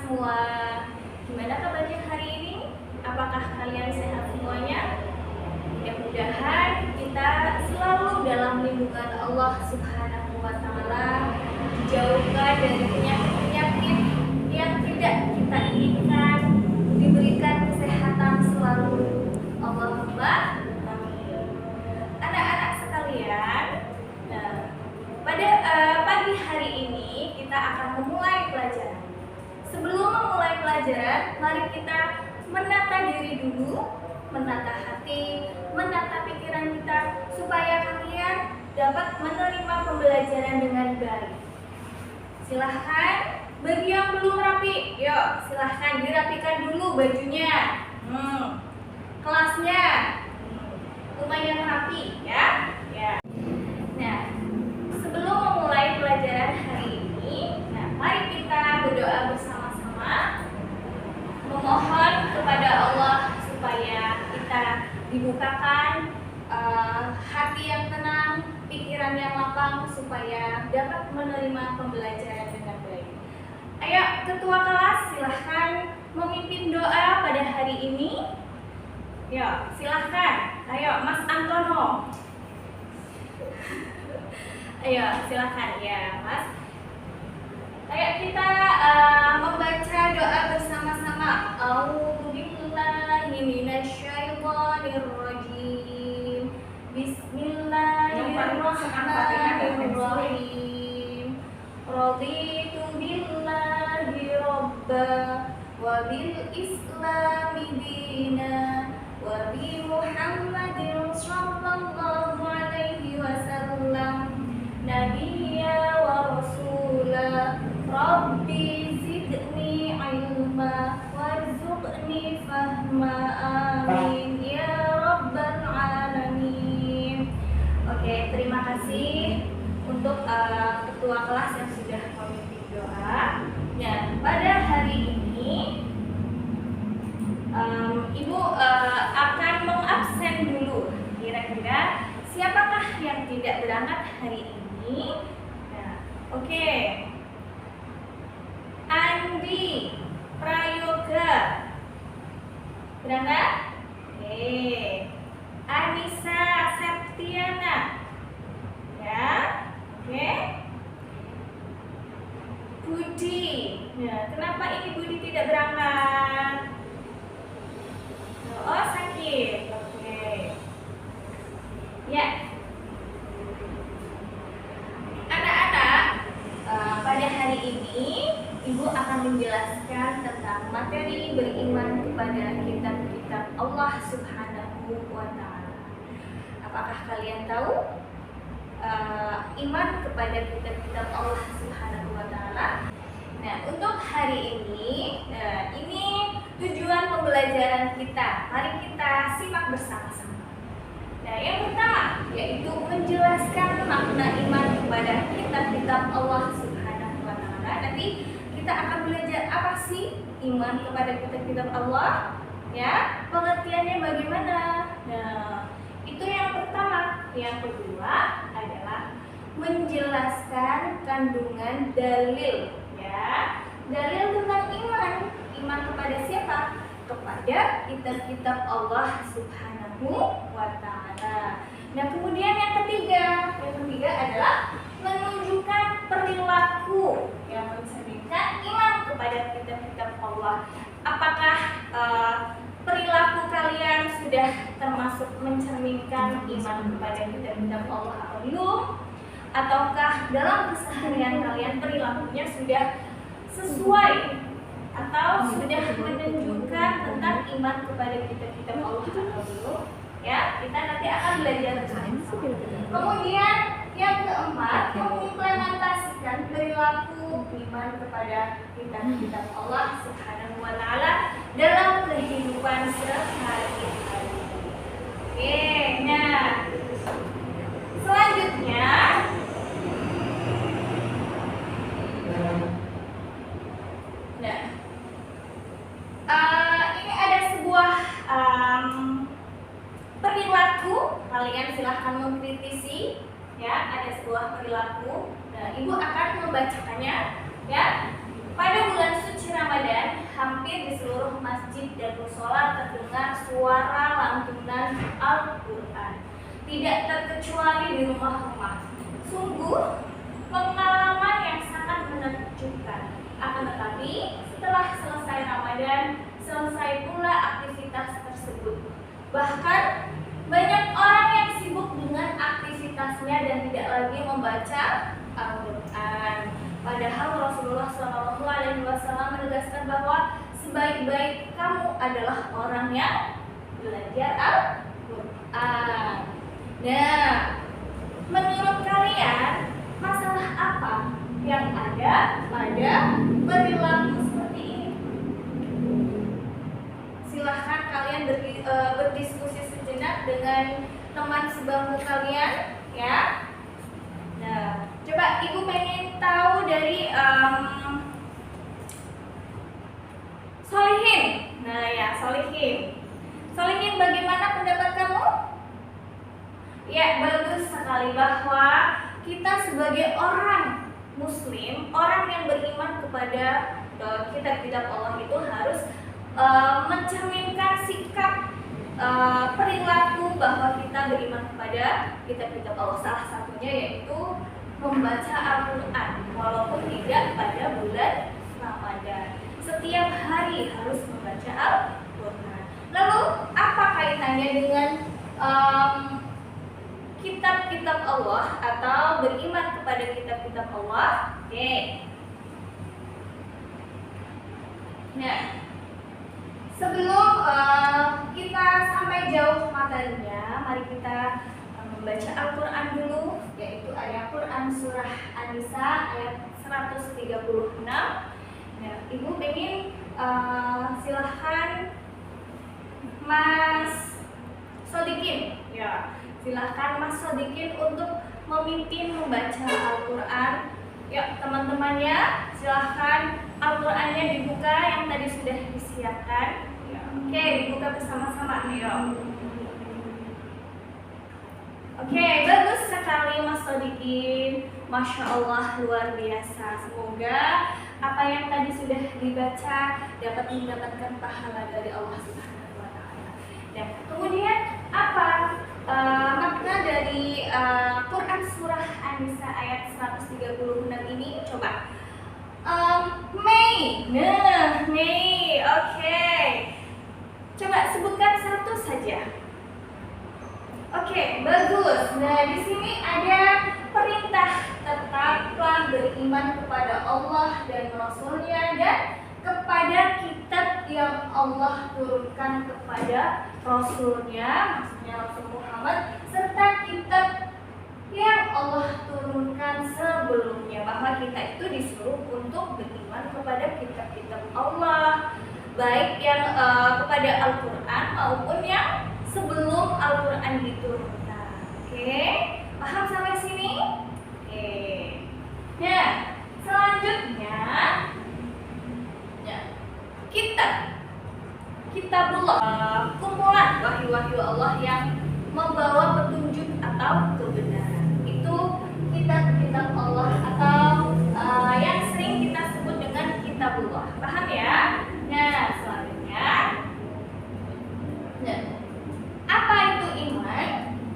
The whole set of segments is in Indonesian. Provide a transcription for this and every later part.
semua. Gimana kabarnya hari ini? Apakah kalian sehat semuanya? Mudah-mudahan kita selalu dalam lindungan Allah Subhanahu wa Ta'ala, dijauhkan dari penyakit-penyakit yang tidak kita inginkan, diberikan kesehatan selalu. Allahumma amin. Anak-anak sekalian, pada pagi hari ini kita akan memulai pelajaran. Sebelum memulai pelajaran, mari kita menata diri dulu, menata hati, menata pikiran kita, supaya kalian dapat menerima pembelajaran dengan baik. Silahkan, bagi yang belum rapi, yuk silahkan dirapikan dulu bajunya. Kelasnya lumayan rapi ya. Nah, sebelum memulai pelajaran hari ini, mari kita berdoa bersama-sama, memohon kepada Allah supaya kita dibukakan hati yang tenang, pikiran yang lapang, supaya dapat menerima pembelajaran dengan baik. Ayo ketua kelas, silahkan memimpin doa pada hari ini. Yuk, silahkan. Ayo Mas Antono. Ayo silahkan ya Mas. Ayo kita membaca doa bersama-sama. A'udzubillahi minasyaitonirrajim. Bismillahirrahmanirrahim. Raditu billahi robba wa bil islami dina wa bi Muhammadin sallallahu alaihi wasallam nabiyya wa rasula. Rabbi zidni ilma warzuqni fahma. Amin ya rabbal alamin. Oke, terima kasih untuk ketua kelas yang sudah memimpin doa. Dan pada hari ini Ibu akan mengabsen dulu. Kira-kira siapakah yang tidak berangkat hari ini? Oke. Andi Prayoga berangkat? Oke. Anissa Septiana, ya, oke. Budi, kenapa ini Budi tidak berangkat? Oh, sakit. Oke. Ya. Anak-anak, pada hari ini Ibu akan menjelaskan tentang materi beriman kepada kitab-kitab Allah Subhanahu wa Ta'ala. Apakah kalian tahu iman kepada kitab-kitab Allah Subhanahu wa Ta'ala? Nah, untuk hari ini, ini tujuan pembelajaran kita. Mari kita simak bersama-sama. Nah, yang pertama yaitu menjelaskan makna iman kepada kitab-kitab Allah Subhanahu wa Ta'ala. Nanti kita akan belajar apa sih iman kepada kitab-kitab Allah, ya, pengertiannya bagaimana. Nah, itu yang pertama. Yang kedua adalah menjelaskan kandungan dalil, ya, dalil tentang iman kepada siapa? Kepada kitab-kitab Allah Subhanahu wa Ta'ala. Nah, kemudian yang ketiga adalah menunjukkan perilaku yang mencerminkan iman kepada kitab-kitab Allah. Apakah perilaku kalian sudah termasuk mencerminkan iman kepada kitab-kitab Allah atau belum? Ataukah dalam keseharian kalian perilakunya sudah sesuai atau sudah menunjukkan tentang iman kepada kitab-kitab Allah atau belum? Ya, kita nanti akan belajar bersama. Kemudian yang keempat, mengimplementasikan perilaku iman kepada kitab-kitab Allah Subhanahu wa Ta'ala dalam kehidupan sehari-hari. Oke, nah selanjutnya ini ada sebuah perilaku. Kalian silahkan mengkritisi, ya, ada sebuah perilaku. Nah, Ibu akan membacakannya, ya. Pada bulan suci suci Ramadan, hampir di seluruh masjid dan mushola terdengar suara lantunan Al-Quran. Tidak terkecuali di rumah-rumah. Sungguh pengalaman yang sangat menakjubkan. Akan tetapi setelah selesai Ramadan, selesai pula aktivitas tersebut. Bahkan banyak orang yang sibuk dengan aktivitasnya dan tidak lagi membaca Al-Quran. Padahal Rasulullah SAW menegaskan bahwa sebaik-baik kamu adalah orang yang belajar Al-Quran. Nah, menurut kalian masalah apa yang ada pada perilaku seperti ini? Silahkan kalian berdiskusi sejenak dengan teman sebangku kalian, ya. Nah, coba ibu pengen tahu dari Solihin. Nah ya, Solihin. Solihin, bagaimana pendapat kamu? Ya, bagus sekali bahwa kita sebagai orang Muslim, orang yang beriman kepada kitab-kitab Allah itu harus mencerminkan sikap perilaku bahwa kita beriman kepada kitab-kitab Allah. Salah satunya yaitu membaca Al-Quran, walaupun tidak pada bulan Ramadan. Setiap hari harus membaca Al-Quran. Lalu apa kaitannya dengan kitab-kitab Allah atau beriman kepada kitab-kitab Allah? Oke. Nah, sebelum kita sampai jauh materinya, mari kita membaca Al-Quran dulu, yaitu ayat Quran surah An-Nisa ayat 136. Nah, ibu pengen silahkan Mas Sodikin, ya, silahkan Mas Sodikin untuk memimpin membaca Al-Quran. Yuk teman-temannya, silahkan Al-Qurannya dibuka yang tadi sudah disiapkan. Ya. Oke, dibuka bersama-sama nih, yuk. Oke, bagus sekali Mas Sodikin. Masya Allah, luar biasa. Semoga apa yang tadi sudah dibaca dapat mendapatkan pahala dari Allah Subhanahu wa Ta'ala. Dan kemudian apa makna dari Quran surah An-Nisa ayat 136 ini? Coba Mei. Nah, Mei. Oke. Coba sebutkan satu saja. Oke, bagus. Nah, di sini ada perintah tetaplah beriman kepada Allah dan Rasul-Nya dan kepada kitab yang Allah turunkan kepada Rasul-Nya, maksudnya Rasul Muhammad, serta kitab yang Allah turunkan sebelumnya. Bahwa kita itu disuruh untuk beriman kepada kitab-kitab Allah, baik yang kepada Al-Quran maupun yang sebelum Al-Quran diturunkan. Oke, paham sampai sini? Oke. Nah, selanjutnya ya, kitabullah, kumpulan wahyu-wahyu Allah yang membawa petunjuk atau kebenaran. Itu kitab-kitab Allah atau yang sering kita sebut dengan kitabullah. Paham ya? Nah, selanjutnya apa itu iman?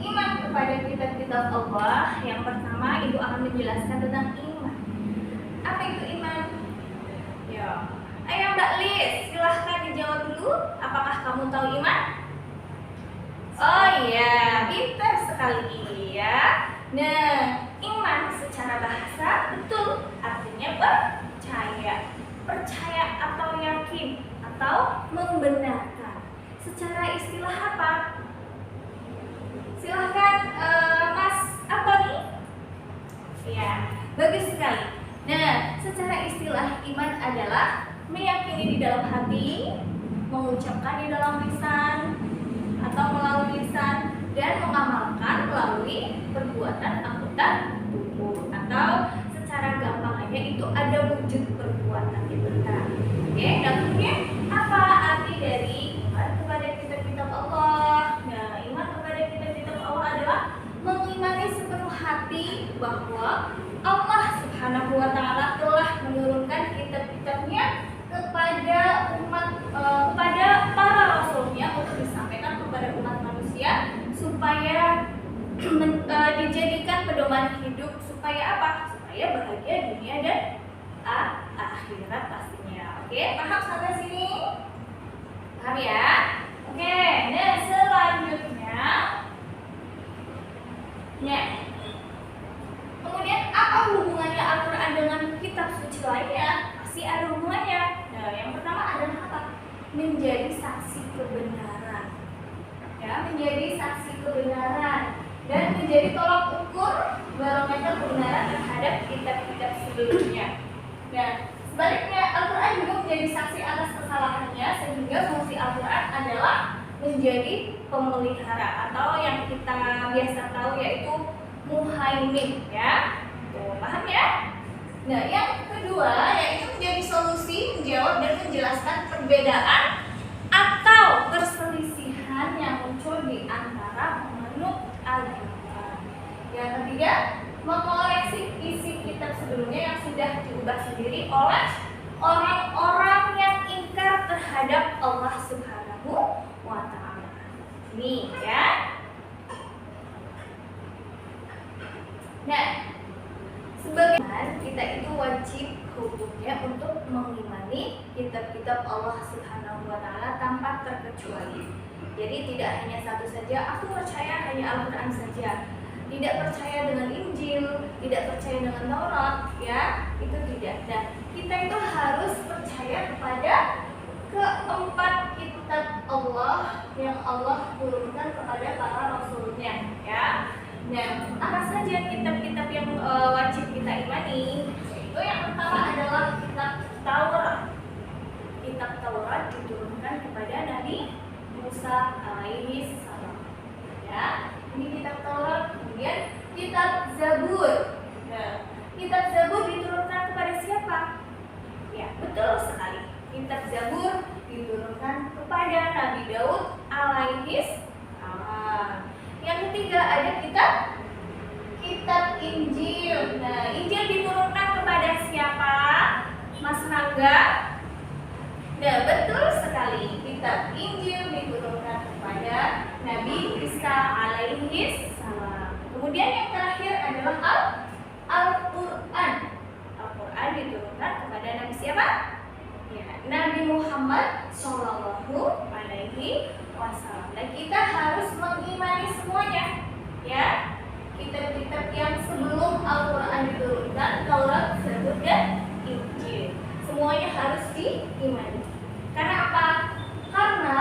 Iman kepada kitab-kitab Allah. Yang pertama, ibu akan menjelaskan tentang iman. Apa itu iman? Ya, ayo Mbak Lis, silahkan dijawab dulu. Apakah kamu tahu iman? Oh iya, pintar sekali ya. Nah, iman secara bahasa betul artinya percaya. Percaya atau yakin atau membenarkan. Secara istilah apa? Silahkan Mas Antoni. Ya, bagus sekali. Nah, secara istilah iman adalah meyakini di dalam hati, mengucapkan di dalam lisan atau melalui lisan, dan mengamalkan melalui perbuatan anggota tubuh. Atau secara gampang aja itu ada wujud perbuatan itu. Oke, dan kemudian apa arti dari iman kepada kitab-kitab Allah? Nah, iman kepada kitab-kitab Allah adalah mengimani sepenuh hati bahwa Allah Subhanahu wa Ta'ala telah menurunkan kitab-kitabnya ke pedoman hidup supaya apa? Supaya bahagia dunia dan akhirat pastinya. Oke, paham sampai sini? Paham ya? Oke, nah selanjutnya kemudian apa hubungannya Al-Quran dengan kitab suci lainnya? Pasti ada hubungannya. Nah, yang pertama adalah apa? Menjadi saksi kebenaran. Ya, menjadi saksi kebenaran dan menjadi tolak ukur barometer kebenaran terhadap kitab-kitab sebelumnya. Nah, sebaliknya Al-Quran juga menjadi saksi atas kesalahannya, sehingga fungsi Al-Quran adalah menjadi pemelihara atau yang kita biasa tahu yaitu muhaimin, ya. Tuh, paham ya? Nah, yang kedua yaitu menjadi solusi, menjawab dan menjelaskan perbedaan atau perselisihan yang muncul di antara pemeluk agama. Yang ketiga, mengoreksi isi kitab sebelumnya yang sudah diubah sendiri oleh orang-orang yang ingkar terhadap Allah Subhanahu wa Ta'ala. Nih ya. Nah, sebagian kita itu wajib hukumnya untuk mengimani kitab-kitab Allah Subhanahu wa Ta'ala tanpa terkecuali. Jadi tidak hanya satu saja, aku percaya hanya Al-Quran saja, tidak percaya dengan Injil, tidak percaya dengan Taurat, ya, itu tidak. Dan kita itu harus percaya kepada keempat kitab Allah yang Allah turunkan kepada para rasulnya, ya. Nah, apa saja kitab-kitab yang wajib kita imani? Itu yang pertama adalah kitab Taurat. Kitab Taurat diturunkan kepada Nabi Musa alaihi salam. Ya, ini kitab Taurat. Kemudian kitab Zabur. Nah, kitab Zabur diturunkan kepada siapa? Ya, betul sekali. Kitab Zabur diturunkan kepada Nabi Daud alaihi salam. Yang ketiga ada kitab Injil. Nah, Injil diturunkan kepada siapa? Mas Rangga? Nah, betul sekali. Kitab Injil diturunkan kepada Nabi Isa alaihi salam. Kemudian yang terakhir adalah Al-Quran. Al-Quran diturunkan kepada Nabi siapa? Ya, Nabi Muhammad Shallallahu alaihi wasallam. Dan kita harus mengimani semuanya, ya. Kitab-kitab yang sebelum Al-Quran diturunkan, Taurat, Zabur, dan Injil, semuanya harus diimani. Karena apa? Karena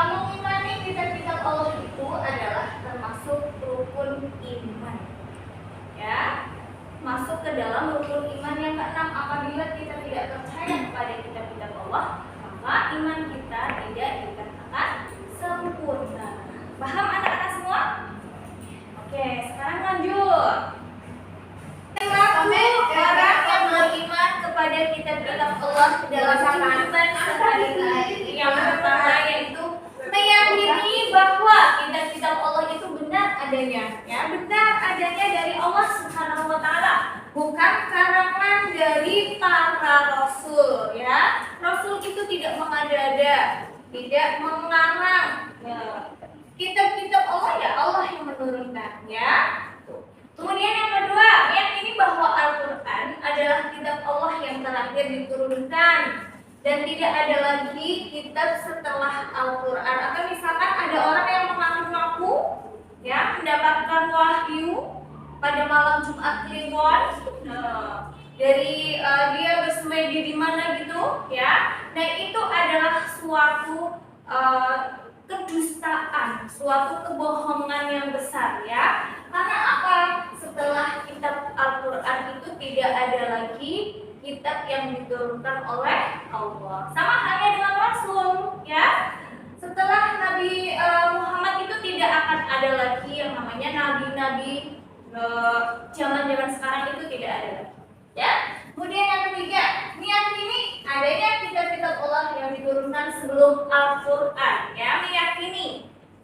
mengimani kitab-kitab Allah itu adalah termasuk rukun iman, ya. Masuk ke dalam rukun iman yang keenam. Apabila kita tidak percaya kepada kitab-kitab Allah, maka iman kita tidak dikatakan sempurna. Paham anak-anak semua? Oke, sekarang lanjut. Orang yang beriman kepada kitab-kitab Allah dalam kehidupan sehari-hari. Yang pertama yaitu meyakini bahwa kitab-kitab Allah itu benar adanya, ya, benar adanya dari Allah Subhanahu wa Ta'ala, bukan karangan dari para rasul, ya. Rasul itu tidak mengada-ada, tidak mengarang. Ya. Kitab-kitab Allah ya Allah yang menurunkan, ya. Kemudian yang kedua, meyakini bahwa Al-Quran adalah kitab Allah yang terakhir diturunkan dan tidak ada lagi kitab setelah Al-Quran. Atau misalkan ada orang yang mengaku-ngaku, ya, mendapatkan wahyu pada malam Jumat Kliwon, dari dia bersemedi di mana gitu, ya. Nah, itu adalah suatu kedustaan, suatu kebohongan yang besar, ya. Karena apa? Setelah kitab Al-Quran itu tidak ada lagi kitab yang diturunkan oleh Allah. Sama halnya dengan Rasul, ya. Setelah Nabi Muhammad itu tidak akan ada lagi yang namanya nabi-nabi zaman-zaman sekarang, itu tidak ada lagi, ya. Kemudian yang ketiga, meyakini adanya kitab-kitab Allah yang diturunkan sebelum Al-Quran, ya.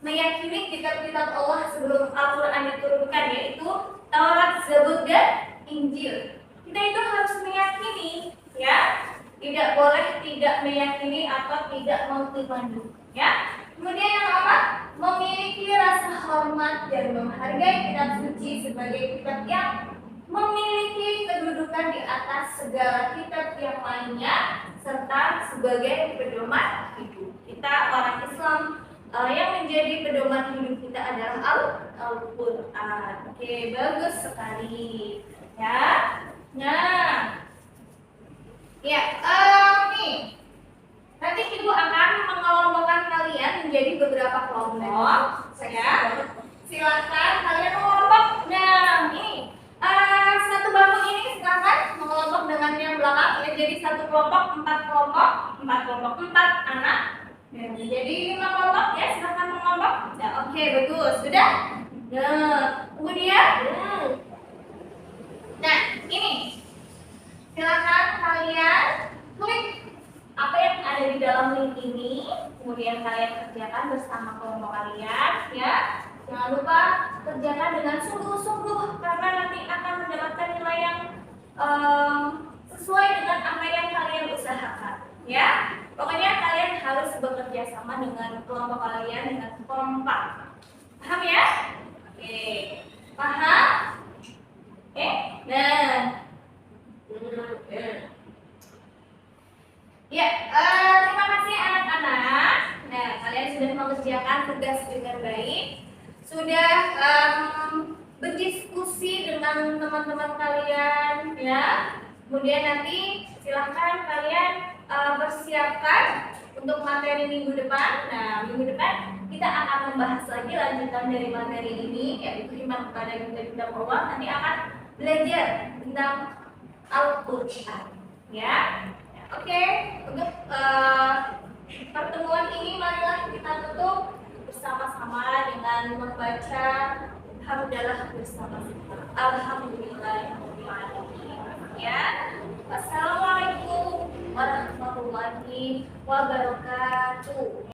Meyakini kitab-kitab Allah sebelum Al-Quran diturunkan, yaitu Taurat, Zabur, dan Injil. Kita itu harus meyakini, ya. Tidak boleh tidak meyakini atau tidak mengimani, ya. Kemudian yang apa? Memiliki rasa hormat dan menghargai kitab suci sebagai kitab yang memiliki kedudukan di atas segala kitab yang lainnya serta sebagai pedoman hidup. Kita orang Islam yang menjadi pedoman hidup kita adalah Al-Quran. Oke, bagus sekali. Ya. Nah. Ya, nih. Nanti Ibu akan mengelompokkan kalian menjadi beberapa kelompok. Ya. Silakan kalian mengelompok. Nah, ini satu bangku ini silakan mengelompok dengan yang belakang. Ya, jadi satu kelompok, empat kelompok, anak. Ya, jadi 5 kelompok ya, silakan mengelompok. Ya, oke, bagus. Sudah? Nah, kemudian nah, ini. Silakan kalian klik apa yang ada di dalam link ini, kemudian kalian kerjakan bersama kelompok kalian, ya. Jangan lupa kerjakan dengan sungguh-sungguh karena nanti akan mendapatkan nilai yang sesuai dengan apa yang kalian usahakan, ya. Pokoknya kalian harus bekerja sama dengan kelompok kalian dengan kompak. Paham ya? Oke. Paham? Oke. Nah. Ya, terima kasih anak-anak. Nah, kalian sudah mengerjakan tugas dengan baik, sudah berdiskusi dengan teman-teman kalian, ya. Kemudian nanti silahkan kalian persiapkan untuk materi minggu depan. Nah, minggu depan kita akan membahas lagi lanjutan dari materi ini, yaitu iman kepada kitab Allah. Nanti akan belajar tentang Al-Quran, ya. Oke, untuk pertemuan ini marilah kita tutup bersama-sama dengan membaca hamdalah bersama-sama. Alhamdulillahirobbilalamin. Ya. Wassalamualaikum warahmatullahi wabarakatuh.